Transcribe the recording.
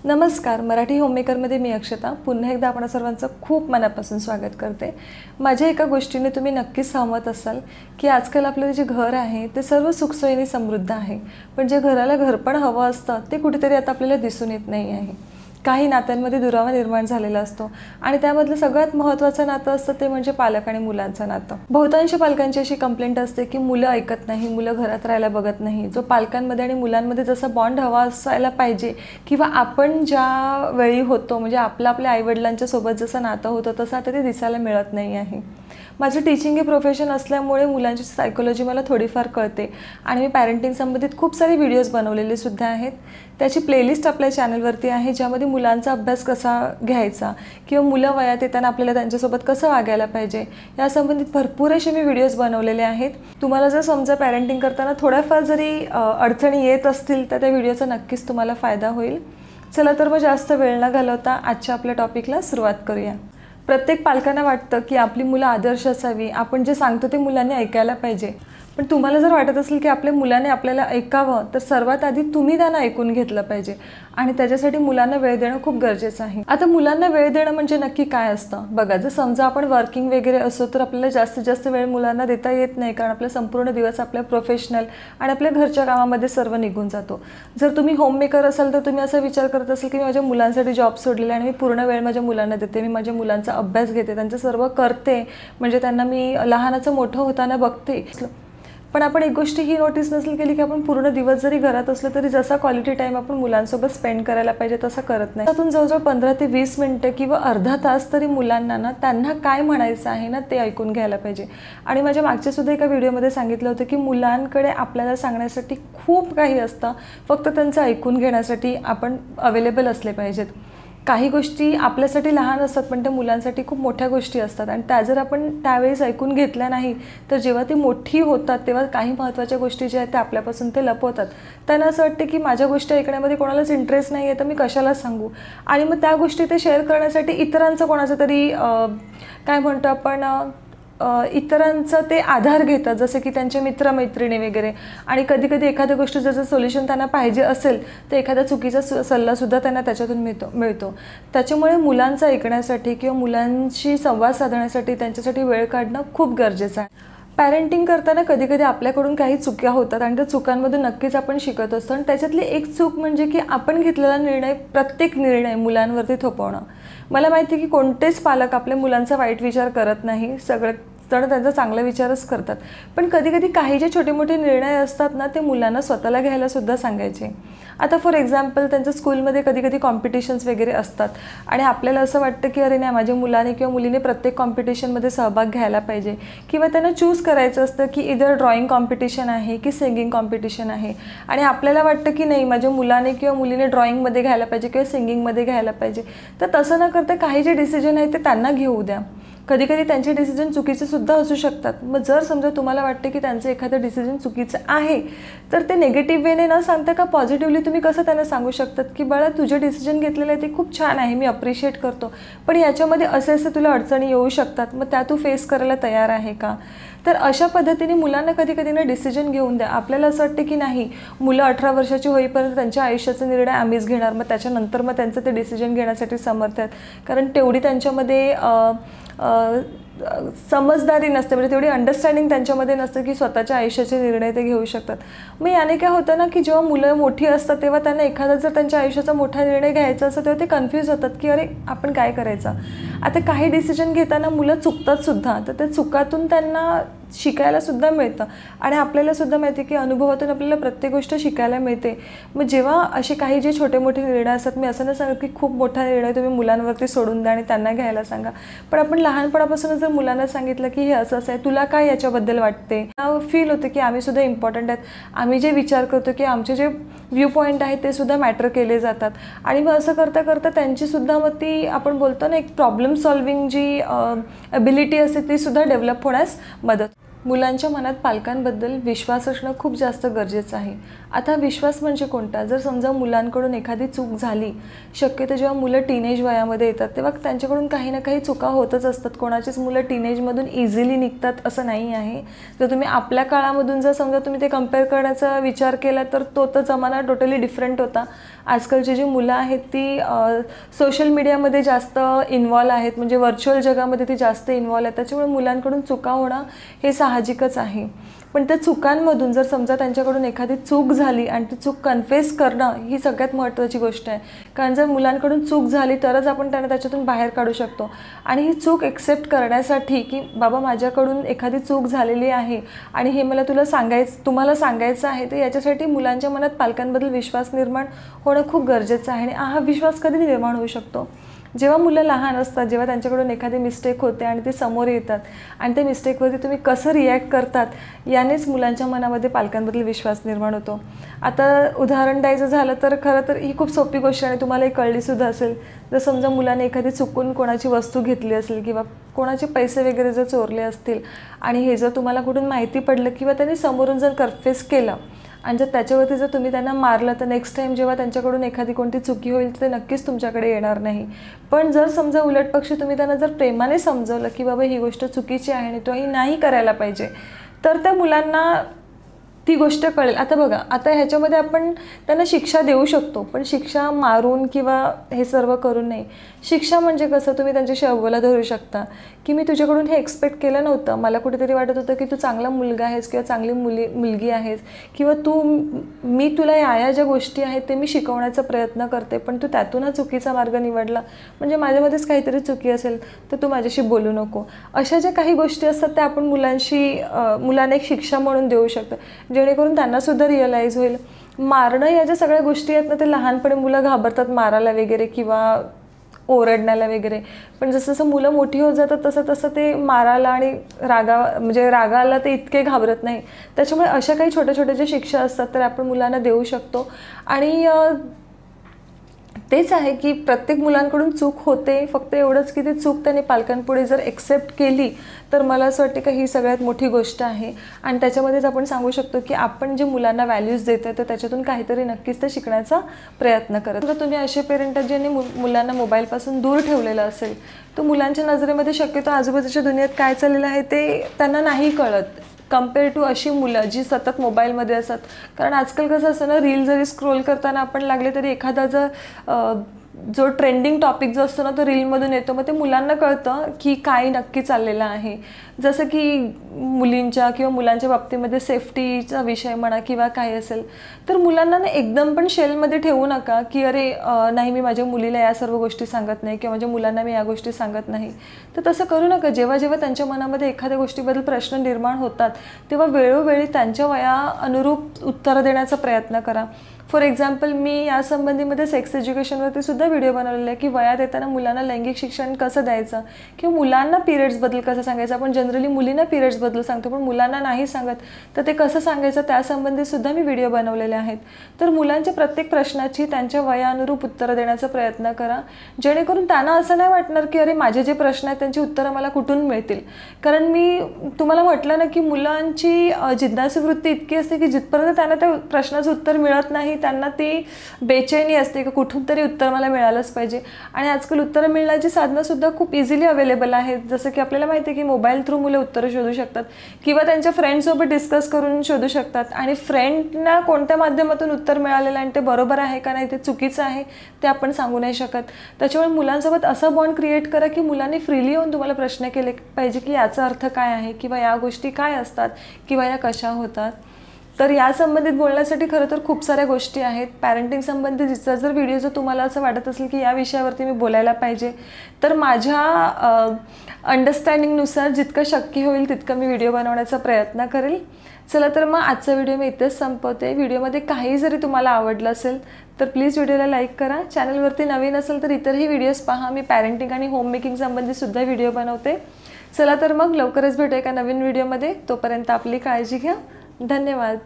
नमस्कार. मराठी होममेकरमध्ये मी अक्षता पुन्हा एकदा आपण सर्वांचं खूप मनापासून स्वागत करते. माझ्या एका गोष्टीने तुम्ही नक्कीच सहमत असाल की आजकाल आपलं जे घर आहे ते सर्व सुखसोयीने समृद्ध आहे, पण जे घराला घरपण हवं असतं ते कुठेतरी आता आपल्याला दिसून येत नाही आहे. काही नात्यांमध्ये दुरावा निर्माण झालेला असतो आणि त्यामधलं सगळ्यात महत्त्वाचं नातं असतं ते म्हणजे पालक आणि मुलांचं नातं. बहुतांश पालकांची अशी कंप्लेंट असते की मुलं ऐकत नाही, मुलं घरात राहायला बघत नाही. जो पालकांमध्ये आणि मुलांमध्ये जसा बॉन्ड हवा असायला पाहिजे किंवा आपण ज्या वेळी होतो म्हणजे आपल्या आईवडिलांच्या सोबत जसं नातं होतं तसं आता ते दिसायला मिळत नाही आहे. माझं टीचिंग हे प्रोफेशन असल्यामुळे मुलांची सायकोलॉजी मला थोडीफार कळते आणि मी पॅरेंटिंग संबंधित खूप सारे व्हिडिओज बनवलेले सुद्धा आहेत. त्याची प्लेलिस्ट आपल्या चॅनलवरती आहे ज्यामध्ये मुलांचा अभ्यास कसा घ्यायचा किंवा मुलं वयात येताना आपल्याला त्यांच्यासोबत कसं वागायला पाहिजे या संबंधित भरपूर असे मी व्हिडिओज बनवलेले आहेत. तुम्हाला जर समजा पॅरेंटिंग करताना थोड्याफार जरी अडचणी येत असतील तर त्या व्हिडिओचा नक्कीच तुम्हाला फायदा होईल. चला तर मग जास्त वेळ न घालवता आजच्या आपल्या टॉपिकला सुरुवात करूया. प्रत्येक पालकांना वाटतं की आपली मुलं आदर्श असावी, आपण जे सांगतो ते मुलांनी ऐकायला पाहिजे. पण तुम्हाला जर वाटत असेल की आपल्या मुलाने आपल्याला ऐकावं तर सर्वात आधी तुम्ही त्यांना ऐकून घेतलं पाहिजे आणि त्याच्यासाठी मुलांना वेळ देणं खूप गरजेचं आहे. आता मुलांना वेळ देणं म्हणजे नक्की काय असतं बघा. जर समजा आपण वर्किंग वगैरे असो तर आपल्याला जास्तीत जास्त वेळ मुलांना देता येत नाही, कारण आपला संपूर्ण दिवस आपल्या प्रोफेशनल आणि आपल्या घरच्या कामामध्ये सर्व निघून जातो. जर तुम्ही होममेकर असाल तर तुम्ही असा विचार करत असाल की मी माझ्या मुलांसाठी जॉब सोडलेला आणि मी पूर्ण वेळ माझ्या मुलांना देते, मी माझ्या मुलांचा अभ्यास घेते, त्यांचं सर्व करते, म्हणजे त्यांना मी लहानाचं मोठं होताना बघते. पण आपण एक गोष्ट ही नोटीस नसेल केली की आपण पूर्ण दिवस जरी घरात असलो तरी जसा क्वालिटी टाईम आपण मुलांसोबत स्पेंड करायला पाहिजे तसा करत नाही. त्यातून जवळजवळ 15 ते 20 मिनिटं किंवा अर्धा तास तरी मुलांना ना त्यांना काय म्हणायचं आहे ना ते ऐकून घ्यायला पाहिजे. आणि माझ्या मागच्या सुद्धा एका व्हिडिओमध्ये सांगितलं होतं की मुलांकडे आपल्याला सांगण्यासाठी खूप काही असतं, फक्त त्यांचं ऐकून घेण्यासाठी आपण अवेलेबल असले पाहिजेत. काही गोष्टी आपल्यासाठी लहान असतात पण त्या मुलांसाठी खूप मोठ्या गोष्टी असतात आणि त्या जर आपण त्यावेळेस ऐकून घेतल्या नाही तर जेव्हा ती मोठी होतात तेव्हा काही महत्त्वाच्या गोष्टी ज्या आहेत त्या आपल्यापासून ते लपवतात. त्यांना असं वाटतं की माझ्या गोष्टी ऐकण्यामध्ये कोणालाच इंटरेस्ट नाही आहे तर मी कशाला सांगू, आणि मग त्या गोष्टी ते शेअर करण्यासाठी इतरांचं कोणाचं तरी काय म्हणतो आपण इतरांचं ते आधार घेतात, जसे की त्यांचे मित्रमैत्रिणी वगैरे. आणि कधी एखाद्या गोष्टी जसं सोल्युशन त्यांना पाहिजे असेल तर एखाद्या चुकीचा सल्लासुद्धा त्यांना त्याच्यातून मिळतो. त्याच्यामुळे मुलांचं ऐकण्यासाठी किंवा मुलांशी संवाद साधण्यासाठी त्यांच्यासाठी वेळ काढणं खूप गरजेचं आहे. पॅरेंटिंग करताना कधी आपल्याकडून काही चुक्या होतात आणि त्या चुकांमधून नक्कीच आपण शिकत असतो. आणि त्याच्यातली एक चूक म्हणजे की आपण घेतलेला प्रत्येक निर्णय मुलांवरती थोपवणं. मला माहिती आहे की कोणतेच पालक आपल्या मुलांचा वाईट विचार करत नाही, सगळे जण त्यांचा चांगला विचारच करतात. पण कधी काही जे छोटे मोठे निर्णय असतात ना ते मुलांना स्वतःला घ्यायला सुद्धा सांगायचे. आता फॉर एक्झाम्पल त्यांच्या स्कूलमध्ये कधी कॉम्पिटिशन्स वगैरे असतात आणि आपल्याला असं वाटतं की अरे नाही, माझ्या मुलाने किंवा मुलीने प्रत्येक कॉम्पिटिशनमध्ये सहभाग घ्यायला पाहिजे किंवा त्यांना चूज करायचं असतं की इधर ड्रॉइंग कॉम्पिटिशन आहे की सिंगिंग कॉम्पिटिशन आहे, आणि आपल्याला वाटतं की नाही माझ्या मुलाने किंवा मुलीने ड्रॉइंगमध्ये घ्यायला पाहिजे किंवा सिंगिंगमध्ये घ्यायला पाहिजे. तर तसं न करता काही जे डिसिजन आहे ते त्यांना घेऊ द्या. कधी त्यांचे डिसिजन चुकीचे सुद्धा असू शकतात. मग जर समजा तुम्हाला वाटते की त्यांचं एखादं डिसिजन चुकीचं आहे तर ते निगेटिव्ह वेने न सांगता का पॉझिटिव्हली तुम्ही कसं त्यांना सांगू शकतात की बाळा तुझे डिसिजन घेतलेलं आहे ते खूप छान आहे, मी अप्रिशिएट करतो, पण याच्यामध्ये असे तुला अडचणी येऊ शकतात, मग त्या तू फेस करायला तयार आहे का. तर अशा पद्धतीने मुलांना कधी ना डिसिजन घेऊन द्या. आपल्याला असं वाटतं की नाही, मुलं 18 वर्षाची होईपर्यंत त्यांच्या आयुष्याचा निर्णय आम्हीच घेणार, मग त्याच्यानंतर मग त्यांचं ते डिसिजन घेण्यासाठी समर्थ आहेत, कारण तेवढी त्यांच्यामध्ये समजदारी नसते, म्हणजे तेवढी अंडरस्टँडिंग त्यांच्यामध्ये नसतं की स्वतःच्या आयुष्याचे निर्णय ते घेऊ शकतात. मग याने काय होतं ना की जेव्हा मुलं मोठी असतात तेव्हा त्यांना एखादा जर त्यांच्या आयुष्याचा मोठा निर्णय घ्यायचा असतो तेव्हा ते कन्फ्यूज होतात की अरे आपण काय करायचं. आता काही डिसिजन घेताना मुलं चुकतात सुद्धा, तर त्या चुकातून त्यांना शिकायला सुद्धा मिळतं आणि आपल्याला सुद्धा माहिती की अनुभवातून आपल्याला प्रत्येक गोष्ट शिकायला मिळते. मग जेव्हा असे काही जे छोटे मोठे निर्णय असतात, मी असं नाही सांगत की खूप मोठा निर्णय तुम्ही मुलांवरती सोडून द्या आणि त्यांना घ्यायला सांगा, पण आपण लहानपणापासूनच जर मुलांना सांगितलं की हे असं आहे, तुला काय याच्याबद्दल वाटते, फील होतं की आम्ही सुद्धा इम्पॉर्टंट आहेत, आम्ही जे विचार करतो की आमचे जे व्ह्यू पॉईंट आहेत ते सुद्धा मॅटर केले जातात. आणि मग असं करता करता त्यांची सुद्धा मग ती आपण बोलतो ना एक प्रॉब्लेम सॉल्विंग जी ॲबिलिटी असते ती सुद्धा डेव्हलप होण्यास मदत. मुलांच्या मनात पालकांबद्दल विश्वास असणं खूप जास्त गरजेचं आहे. आता विश्वास म्हणजे कोणता? जर समजा मुलांकडून एखादी चूक झाली, शक्यतो जेव्हा मुलं टीनेज वयामध्ये येतात तेव्हा त्यांच्याकडून काही ना काही चुका होतच असतात. कोणाचीच मुलं टीनेजमधून इझिली निघतात असं नाही आहे. जर तुम्ही आपल्या काळामधून जर समजा तुम्ही ते कंपेअर करण्याचा विचार केला तर तो जमाना टोटली डिफरंट होता. आजकालची जी मुलं आहेत ती सोशल मीडियामध्ये जास्त इन्व्हॉल्व आहेत, म्हणजे व्हर्च्युअल जगामध्ये ती जास्त इन्व्हॉल्व आहेत. त्याच्यामुळे मुलांकडून चुका होणं हे साहजिकच आहे. पण त्या चुकांमधून जर समजा त्यांच्याकडून एखादी चूक झाली आणि ती चूक कन्फेस करणं ही सगळ्यात महत्त्वाची गोष्ट आहे. कारण जर मुलांकडून चूक झाली तरच आपण त्यांना त्याच्यातून बाहेर काढू शकतो. आणि ही चूक एक्सेप्ट करण्यासाठी की बाबा माझ्याकडून एखादी चूक झालेली आहे आणि हे मला तुम्हाला सांगायचं आहे, तर याच्यासाठी मुलांच्या मनात पालकांबद्दल विश्वास निर्माण होणं खूप गरजेचं आहे. आणि हा विश्वास कधी निर्माण होऊ शकतो? जेव्हा मुलं लहान असतात, जेव्हा त्यांच्याकडून एखादी मिस्टेक होते आणि ते समोर येतात आणि त्या मिस्टेकवरती तुम्ही कसं रिॲक्ट करतात यानेच मुलांच्या मनामध्ये पालकांबद्दल विश्वास निर्माण होतो. आता उदाहरण द्यायचं झालं तर खरं तर ही खूप सोपी गोष्ट आहे आणि तुम्हालाही कळलीसुद्धा असेल. जर समजा मुलाने एखादी चुकून कोणाची वस्तू घेतली असेल किंवा कोणाचे पैसे वगैरे जर चोरले असतील आणि हे जर तुम्हाला कुठून माहिती पडलं किंवा त्यांनी समोरून जर कन्फेस केलं आणि जर त्याच्यावरती जर तुम्ही त्यांना मारलं तर नेक्स्ट टाईम जेव्हा त्यांच्याकडून एखादी कोणती चुकी होईल तर ते नक्कीच तुमच्याकडे येणार नाही. पण जर समजा उलटपक्षी तुम्ही त्यांना जर प्रेमाने समजवलं की बाबा ही गोष्ट चुकीची आहे आणि तो ही नाही करायला पाहिजे, तर त्या मुलांना ती गोष्ट कळेल. आता बघा, आता ह्याच्यामध्ये आपण त्यांना शिक्षा देऊ शकतो, पण शिक्षा मारून किंवा हे सर्व करून नाही. शिक्षा म्हणजे कसं, तुम्ही त्यांच्याशी अव्वला धरू शकता की मी तुझ्याकडून हे एक्सपेक्ट केलं नव्हतं, मला कुठेतरी वाटत होतं की तू चांगला मुलगा आहेस किंवा चांगली मुलगी आहेस किंवा मी तुला या ज्या गोष्टी आहेत ते मी शिकवण्याचा प्रयत्न करते, पण तू त्यातून हा चुकीचा मार्ग निवडला, म्हणजे माझ्यामध्येच काहीतरी चुकी असेल तर तू माझ्याशी बोलू नको. अशा ज्या काही गोष्टी असतात त्या आपण मुलांना एक शिक्षा म्हणून देऊ शकतो, जेणेकरून त्यांनासुद्धा रिअलाईज होईल. मारणं या ज्या सगळ्या गोष्टी आहेत ना, ते लहानपणी मुलं घाबरतात मारायला वगैरे किंवा ओरडण्याला वगैरे, पण जसं जसं मुलं मोठी होत जातात तसं तसं ते मारायला आणि रागाला ते इतके घाबरत नाही. त्याच्यामुळे अशा काही छोट्या छोट्या ज्या शिक्षा असतात तर आपण मुलांना देऊ शकतो. आणि तेच आहे की प्रत्येक मुलांकडून चूक होते, फक्त एवढंच की ती चूक त्यांनी पालकांपुढे जर एक्सेप्ट केली तर मला असं वाटतं की ही सगळ्यात मोठी गोष्ट आहे. आणि त्याच्यामध्येच आपण सांगू शकतो की आपण जे मुलांना व्हॅल्यूज देतो तर त्याच्यातून काहीतरी नक्कीच ते शिकण्याचा प्रयत्न करत. तर तुम्ही असे पेरेंट आहेत ज्यांनी मुलांना मोबाईलपासून दूर ठेवलेलं असेल, तर मुलांच्या नजरेमध्ये शक्यतो आजूबाजूच्या दुनियेत काय चाललेलं आहे ते त्यांना नाही कळत, कम्पेअर टू अशी मुलं जी सतत मोबाईलमध्ये असतात. कारण आजकाल कसं असतं ना, रील जरी स्क्रोल करताना आपण लागले तरी एखादा जो ट्रेंडिंग टॉपिक जो असतो ना तो रीलमधून येतो, मग ते मुलांना कळतं की काय नक्की चाललेलं आहे. जसं की मुलींच्या किंवा मुलांच्या बाबतीमध्ये सेफ्टीचा विषय म्हणा किंवा काय असेल, तर मुलांना ना एकदम पण शेलमध्ये ठेवू नका की अरे नाही मी माझ्या मुलीला या सर्व गोष्टी सांगत नाही किंवा माझ्या मुलांना मी या गोष्टी सांगत नाही. तर तसं करू नका. जेव्हा जेव्हा त्यांच्या मनामध्ये एखाद्या गोष्टीबद्दल प्रश्न निर्माण होतात तेव्हा वेळोवेळी त्यांच्या वया अनुरूप उत्तरं देण्याचा प्रयत्न करा. फॉर एक्झाम्पल, मी या संबंधीमध्ये सेक्स एज्युकेशनवरती सुद्धा व्हिडिओ बनवलेला आहे की वयात येताना मुलांना लैंगिक शिक्षण कसं द्यायचं किंवा मुलांना पिरियड्सबद्दल कसं सांगायचं. आपण जनरली मुलींना पिरियड्सबद्दल सांगतो पण मुलांना नाही सांगत, तर ते कसं सांगायचं त्यासंबंधीसुद्धा मी व्हिडिओ बनवलेले आहेत. तर मुलांच्या प्रत्येक प्रश्नाची त्यांच्या वयानुरूप उत्तरं देण्याचा प्रयत्न करा, जेणेकरून त्यांना असं नाही वाटणार की अरे माझे जे प्रश्न आहेत त्यांची उत्तरं मला कुठून मिळतील. कारण मी तुम्हाला म्हटलं ना की मुलांची जिज्ञासू वृत्ती इतकी असते की जिथपर्यंत त्यांना त्या प्रश्नाचं उत्तर मिळत नाही त्यांना ती बेचैनी असते की कुठून तरी उत्तर मला मिळालंच पाहिजे. आणि आजकाल उत्तरं मिळण्याची साधनंसुद्धा खूप इझिली अवेलेबल आहेत. जसं की आपल्याला माहिती आहे की मोबाईल थ्रू मुलं उत्तरं शोधू शकतात किंवा त्यांच्या फ्रेंडसोबत डिस्कस करून शोधू शकतात. आणि फ्रेंडना कोणत्या माध्यमातून उत्तर मिळालेलं आणि ते बरोबर आहे का नाही, ते चुकीचं आहे ते आपण सांगू नाही शकत. त्याच्यामुळे मुलांसोबत असा बॉन्ड क्रिएट करा की मुलांनी फ्रीली येऊन तुम्हाला प्रश्न केले पाहिजे की याचा अर्थ काय आहे किंवा या गोष्टी काय असतात किंवा या कशा होतात. तर या संबंधित बोलण्यासाठी खरं तर खूप साऱ्या गोष्टी आहेत. पॅरेंटिंग संबंधितचा जर व्हिडिओ जर तुम्हाला असं वाटत असेल की या विषयावरती मी बोलायला पाहिजे, तर माझ्या अंडरस्टँडिंगनुसार जितकं शक्य होईल तितकं मी व्हिडिओ बनवण्याचा प्रयत्न करेल. चला तर मग आजचा व्हिडिओ मी इथेच संपवते. व्हिडिओमध्ये काही जरी तुम्हाला आवडलं असेल तर प्लीज व्हिडिओला लाईक करा. चॅनलवरती नवीन असेल तर इतरही व्हिडिओज पहा. मी पॅरेंटिंग आणि होममेकिंग संबंधीसुद्धा व्हिडिओ बनवते. चला तर मग लवकरच भेटू एका नवीन व्हिडिओमध्ये. तोपर्यंत आपली काळजी घ्या. धन्यवाद.